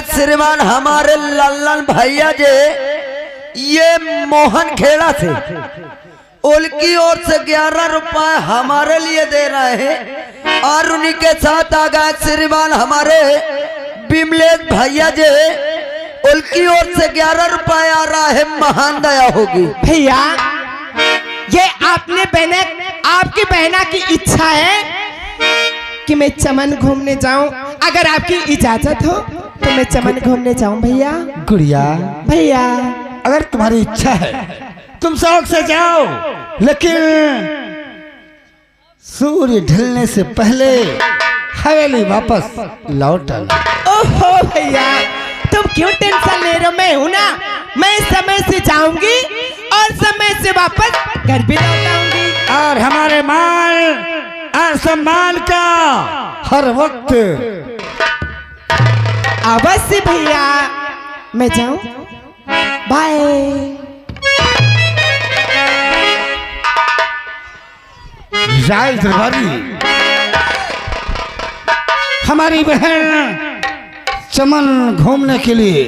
गए श्रीमान हमारे लल्लन भैया जे ये मोहन खेड़ा से उनकी ओर से 11 रुपए हमारे लिए दे रहे हैं और उन्हीं के साथ आ गए श्रीमान हमारे बिमलेश भैया जे उनकी ओर से 11 रुपए आ रहा है। महान दया होगी भैया। ये आपने आपकी बहना की इच्छा है कि मैं चमन घूमने जाऊं। अगर आपकी इजाजत हो तो मैं चमन घूमने जाऊं भैया। गुड़िया भैया अगर तुम्हारी इच्छा है तुम शौक से जाओ, लेकिन सूर्य ढलने से पहले हवेली वापस लौट आना। ओहो भैया तुम क्यों टेंशन ले रहे हो, मैं हूं ना। मैं समय से जाऊंगी और समय से वापस घर भी लौट आऊंगी। और हमारे मान और सम्मान का हर वक्त अवश्य भैया। मैं जाऊं, बाय। राय दरबारी हमारी बहन चमन घूमने के लिए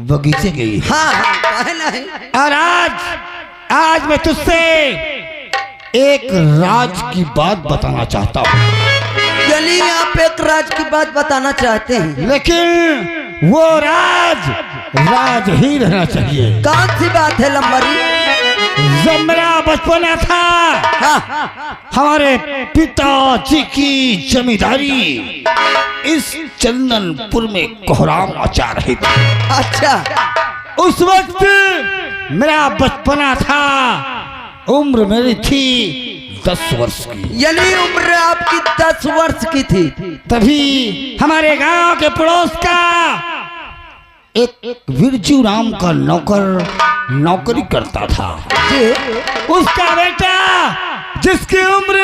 बगीचे गई। हाँ नहीं। और आज मैं तुझसे एक राज की बात बताना चाहता हूँ। यानी आप एक राज की बात बताना चाहते हैं, लेकिन वो राज ही रहना चाहिए। कौन सी बात है लंबरी? जब मेरा बचपन था, हाँ। हमारे पिताजी की जमींदारी इस चंदनपुर में कोहराम मचा रही थी। अच्छा। उस वक्त मेरा बचपना था, उम्र मेरी थी 10 वर्ष की। यानी उम्र आपकी 10 वर्ष की थी। तभी हमारे गांव के पड़ोस का एक बिरजू राम का नौकर नौकरी करता था। उसका बेटा जिसकी उम्र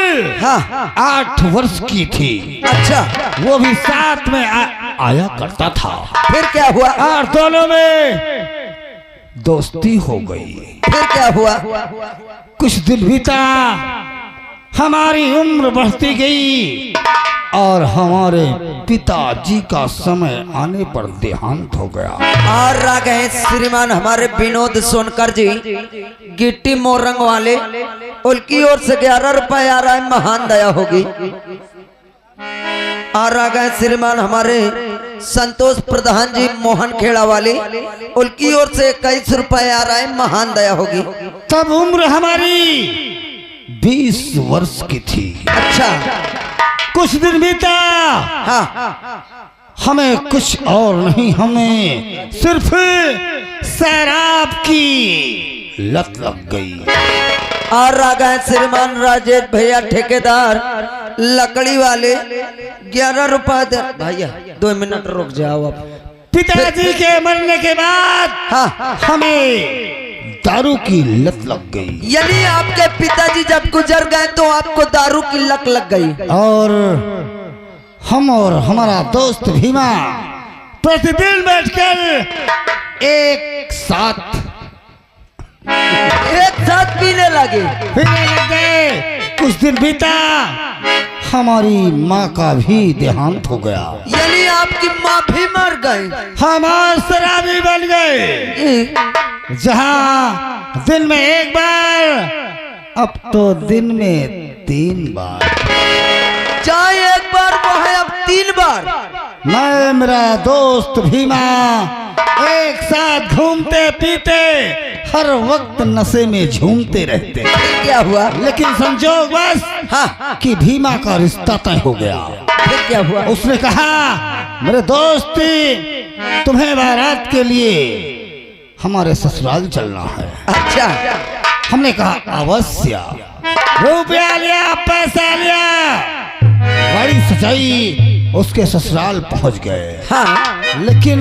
8 वर्ष की थी, अच्छा, वो भी साथ में आया करता था। फिर क्या हुआ? और दोनों में दोस्ती हो गई। फिर क्या हुआ? कुछ दिन बीता, हमारी उम्र बढ़ती गई और हमारे पिताजी का समय आने पर देहांत हो गया। और आ गए श्रीमान हमारे विनोद सोनकर जी, गिट्टी मोरंग वाले, उनकी ओर से 11 रुपए आ रहा है। महान दया होगी। और आ गए श्रीमान हमारे संतोष प्रधान जी मोहन खेड़ा वाले, उनकी ओर से 21 रुपए आ रहा है। महान दया होगी। तब उम्र हमारी 20 वर्ष की थी। अच्छा। कुछ दिन बीता, हमें कुछ और नहीं, हमें सिर्फ शराब की लत लग गई। और आ गए श्रीमान राजेश भैया ठेकेदार लकड़ी वाले, 11 रुपए दे। भैया 2 मिनट रुक जाओ। अब पिताजी के मरने के बाद हमें दारू की लत लग गई। यानी आपके पिताजी जब गुजर गए तो आपको दारू की लत लग गई। और हम और हमारा दोस्त भीमा प्रतिदिन बैठकर एक साथ पीने लगे। कुछ दिन बीता, हमारी माँ का भी देहांत हो गया। यानी आपकी माँ भी मर गई। हम शराबी बन गए। जहाँ दिन में 1 बार, अब तो दिन में 3 बार। चाहे 1 बार वो है, अब 3 बार। मैं मेरा दोस्त भीमा एक साथ घूमते पीते हर वक्त नशे में झूमते रहते। क्या हुआ? लेकिन संजोग बस कि भीमा का रिश्ता तय हो गया। फिर क्या हुआ? उसने कहा, मेरे दोस्त तुम्हें बारात के लिए हमारे ससुराल चलना है। अच्छा। हमने कहा अवश्य। रुपया लिया, पैसा लिया, गाड़ी सजाई, उसके ससुराल पहुंच गए। हाँ। लेकिन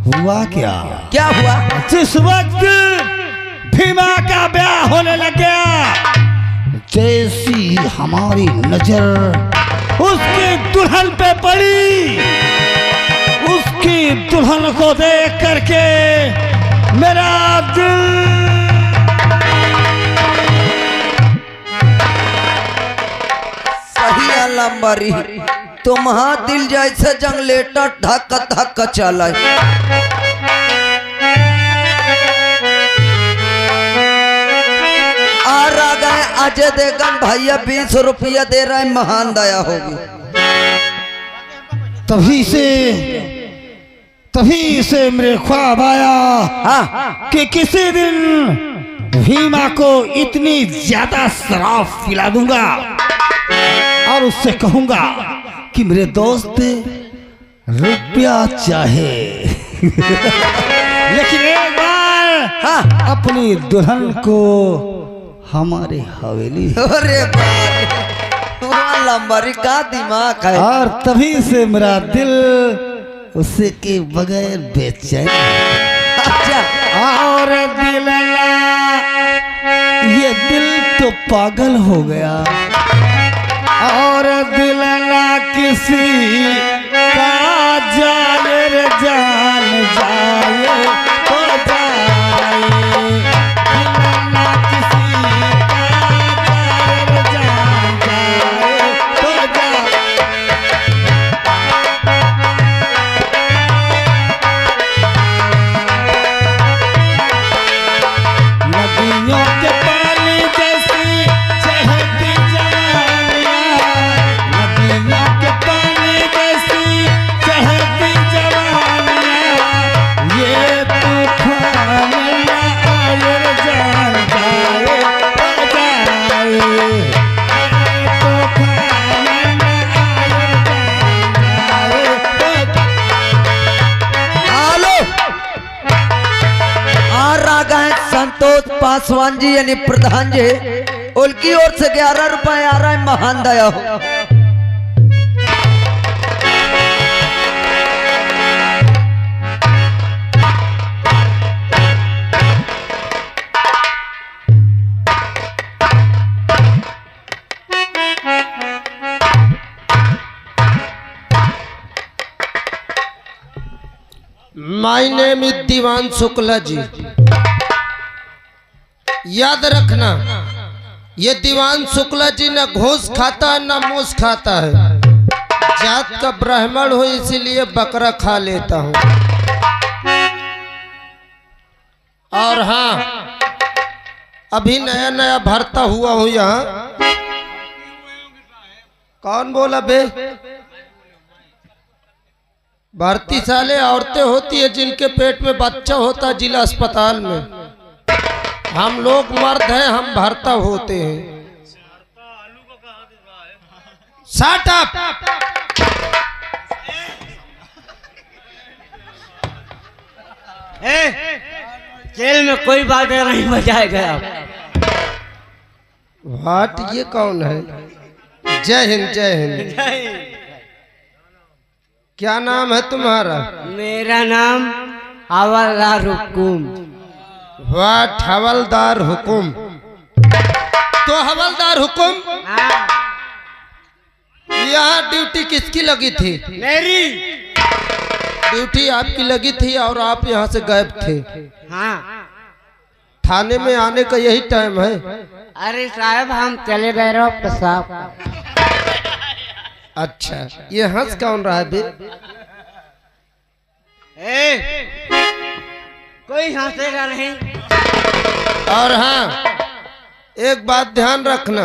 हुआ क्या? क्या हुआ? जिस वक्त भीमा का ब्याह होने लग गया, जैसी हमारी नजर उसकी दुल्हन पे पड़ी, उसकी दुल्हन को देख करके मेरा दिल सही लंबरी तुम्हारा दिल जैसे जंगलेटर धक्का धक्का चला। आ गए अजय देवगन भैया 20 रुपया दे रहे हैं, महान दया होगी। तभी से मेरे ख्वाब आया कि किसी दिन भीमा को इतनी ज्यादा शराब पिला दूंगा और उससे कहूंगा कि मेरे दोस्त रुपया चाहे लेकिन एक बार अपनी दुल्हन को हमारे हवेली। अरे लंबरी का दिमाग है। और तभी से मेरा दिल उसे के बगैर बेचैन। अच्छा। और ये दिल तो पागल हो गया और दिल ना किसी का जाए रे जान जाए तो जाए, दिल ना किसी का जाए रे जान जाए तो जाए। नदियों के पानी जैसी चहकती जवानियाँ, नदियों के पानी जैसी चहकती जवानियाँ, ये तूफान न आए रे जान जाए तो जाए, ये तूफान न आए रे जान जाए तो जाए। हेलो, आ गए संतोष पासवान जी यानी प्रधान जी, उनकी ओर से 11 रुपए आ रहा है, महान दया हो। माय नेम इज दीवान शुक्ला जी। याद रखना, ये दीवान शुक्ला जी न घूस खाता है न मूस खाता है। जात का ब्राह्मण हो इसीलिए बकरा खा लेता हूँ। और हाँ, अभी नया नया भरता हुआ हूँ यहाँ। कौन बोला बे? भर्ती साले औरतें होती है जिनके पेट में बच्चा होता जिला अस्पताल में। हम लोग मर्द हैं, हम भरता होते हैं। Shut up. जेल में कोई बात नहीं बजाएगा आप। व्हाट, ये कौन है? जय हिंद जय हिंद। क्या नाम है तुम्हारा? मेरा नाम हवलदार हुकुम। व्हाट, हवलदार हुकुम? तो हवलदार हुकुम, यहाँ ड्यूटी किसकी लगी थी? मेरी ड्यूटी आपकी लगी थी और आप यहाँ से गायब थे। हाँ। थाने में आने का यही टाइम है? अरे साहब, हम चले गए रहो पेशाब। अच्छा, ये हंस कौन रहा है बे? कोई हंसेगा नहीं। और हाँ, एक बात ध्यान रखना,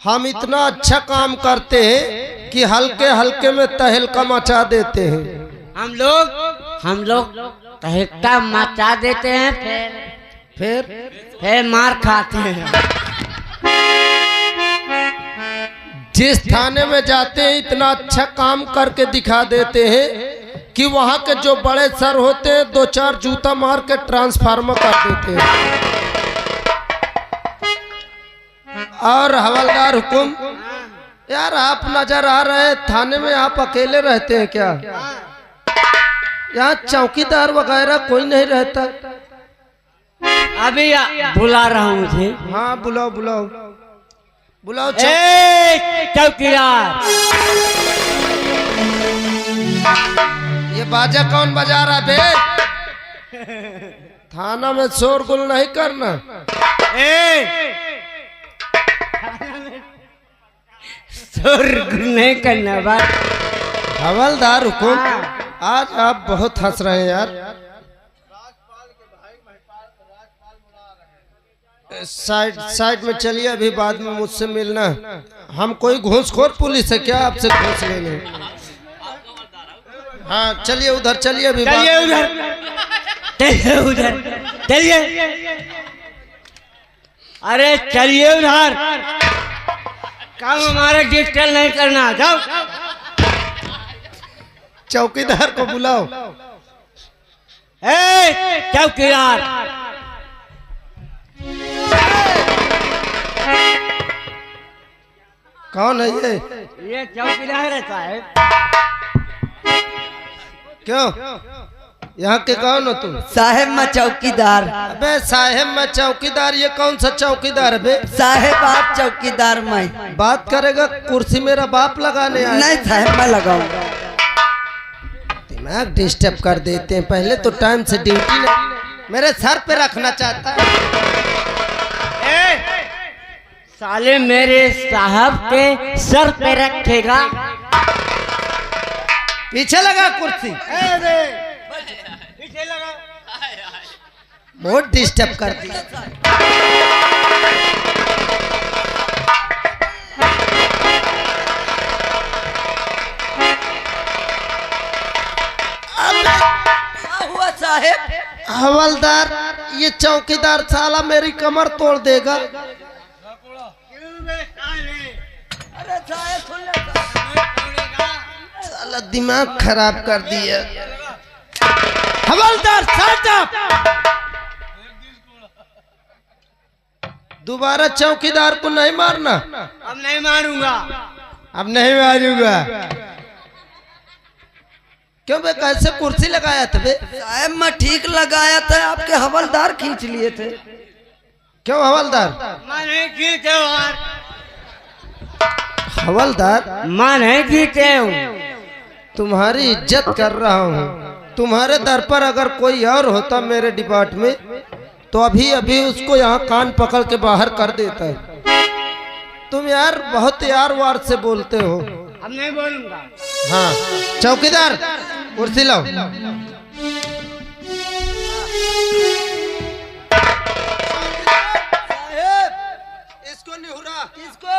हम इतना अच्छा काम करते हैं कि हल्के हल्के में तहलका मचा देते हैं। हम लोग तहलका मचा देते हैं, फिर मार खाते हैं। जिस थाने में जाते हैं इतना अच्छा काम करके दिखा देते हैं कि वहाँ के जो बड़े सर होते हैं 2-4 जूता मार के ट्रांसफार्मर कर देते हैं। और हवलदार हुकुम, यार आप नजर आ रहे हैं, थाने में आप अकेले रहते हैं क्या? यहाँ चौकीदार वगैरह कोई नहीं रहता? अभी बुला रहा हूँ मुझे। हाँ, बुलाओ बुलाओ बुलाओ। चौकीदार, ये बाजा कौन बजा रहा बे? थाना में शोरगुल नहीं करना। शोर नहीं करना बात। हवलदार हुकुम, आज आप बहुत हंस रहे हैं यार। साइड में चलिए, अभी बाद में मुझसे मिलना। हम कोई घूसखोर पुलिस है क्या आपसे घूस लेंगे? हाँ चलिए उधर, चलिए अभी चलिए उधर, चलिए उधर, चलिए। अरे चलिए उधर, काम हमारा डिस्टर्ब नहीं करना। जाओ। चौकीदार को बुलाओ। ए चौकीदार, कौन है ये चौकीदार है साहब। क्यों, यहाँ के कौन हो तुम? साहेब मैं चौकीदार। अबे साहेब मैं चौकीदार, ये कौन सा चौकीदार है बे? साहेब आप चौकीदार मैं। बात करेगा, कुर्सी मेरा बाप लगाने आया। नहीं साहेब मैं लगाऊंगा। दिमाग डिस्टर्ब कर देते हैं। पहले तो टाइम से ड्यूटी मेरे सर पे रखना चाहता है। साले मेरे साहब के सर पे रखेगा। पीछे लगा कुर्सी, पीछे लगा। बहुत डिस्टर्ब कर दिया। क्या हुआ साहेब? हवलदार, ये चौकीदार साला मेरी कमर तोड़ देगा। अरे साहेब सुन ले। साला दिमाग खराब कर दिया। हवलदार साहब, दोबारा चौकीदार को नहीं मारना। अब नहीं मारूंगा। अब नहीं मारूंगा। क्यों बे, कैसे कुर्सी लगाया था बे? साहेब मैं ठीक लगाया था, आपके हवलदार खींच लिए थे। क्यों हवलदार? मैं नहीं जीते हूँ। हवलदार मैं नहीं जीते हूँ। तुम्हारी इज्जत कर रहा हूँ। तुम्हारे दर पर अगर कोई और होता मेरे डिपार्टमेंट, तो अभी अभी उसको यहाँ कान पकड़ के बाहर कर देता है। तुम यार बहुत यार वार से बोलते हो। अब नहीं बोलूंगा। हाँ चौकीदार, कुर्सी लाओ। इसको निहुरा। किसको?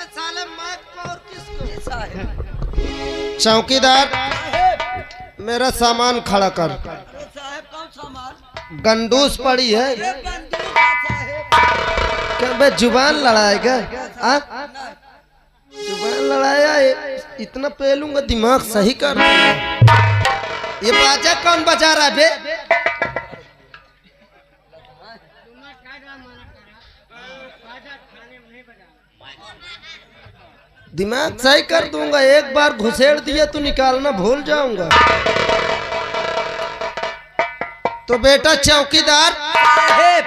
साले मात को और किसको? साहेब चौकीदार, मेरा सामान खड़ा कर। साहेब कौन सामान? गंडूस पड़ी है। ये बंदूक है साहेब। क्या बे जुबान लड़ाएगा? जुबान लड़ाया इतना पेलूंगा, दिमाग सही कर। ये बाजा कौन बजा रहा है बे? दिमाग सही कर दूंगा। एक बार घुसेड़ दिया तो निकालना भूल जाऊंगा। तो बेटा चौकीदार, साहेब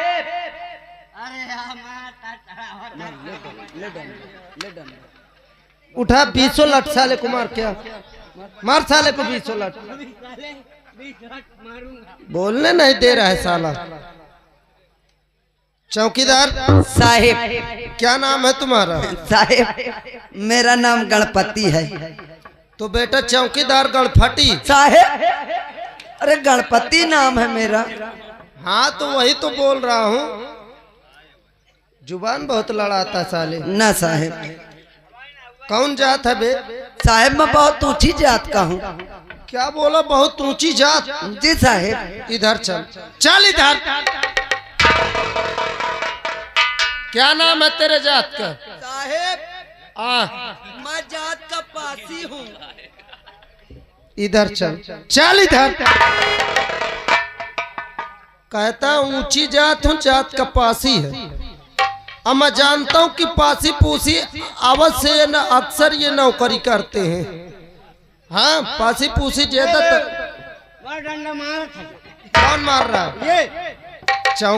उठा 20 लठ साले को मार। क्या मार साले को 20 लठ। बोलने नहीं दे रहा है साला। चौकीदार साहेब क्या नाम है तुम्हारा? साहेब मेरा नाम गणपति है। तो बेटा चौकीदार गणपति। साहेब अरे गणपति नाम है मेरा। हाँ तो वही तो बोल रहा हूँ। जुबान बहुत लड़ाता साले। ना साहेब। कौन जात है बे? साहेब मैं बहुत ऊंची जात का हूँ। क्या बोला, बहुत ऊंची जात? जी साहेब। इधर चल, चल इधर। क्या नाम है तेरे जात का? साहेब मैं जात का पासी हूँ। इधर चल, चल इधर। कहता ऊंची जात हूँ, जात का पासी है। अब मैं जानता हूँ कि पासी पूसी अवश्य ये न अक्सर ये नौकरी करते हैं। हाँ पासी पूसी ज्यादातर। डंडा मारा था। कौन मार रहा है? ये चौक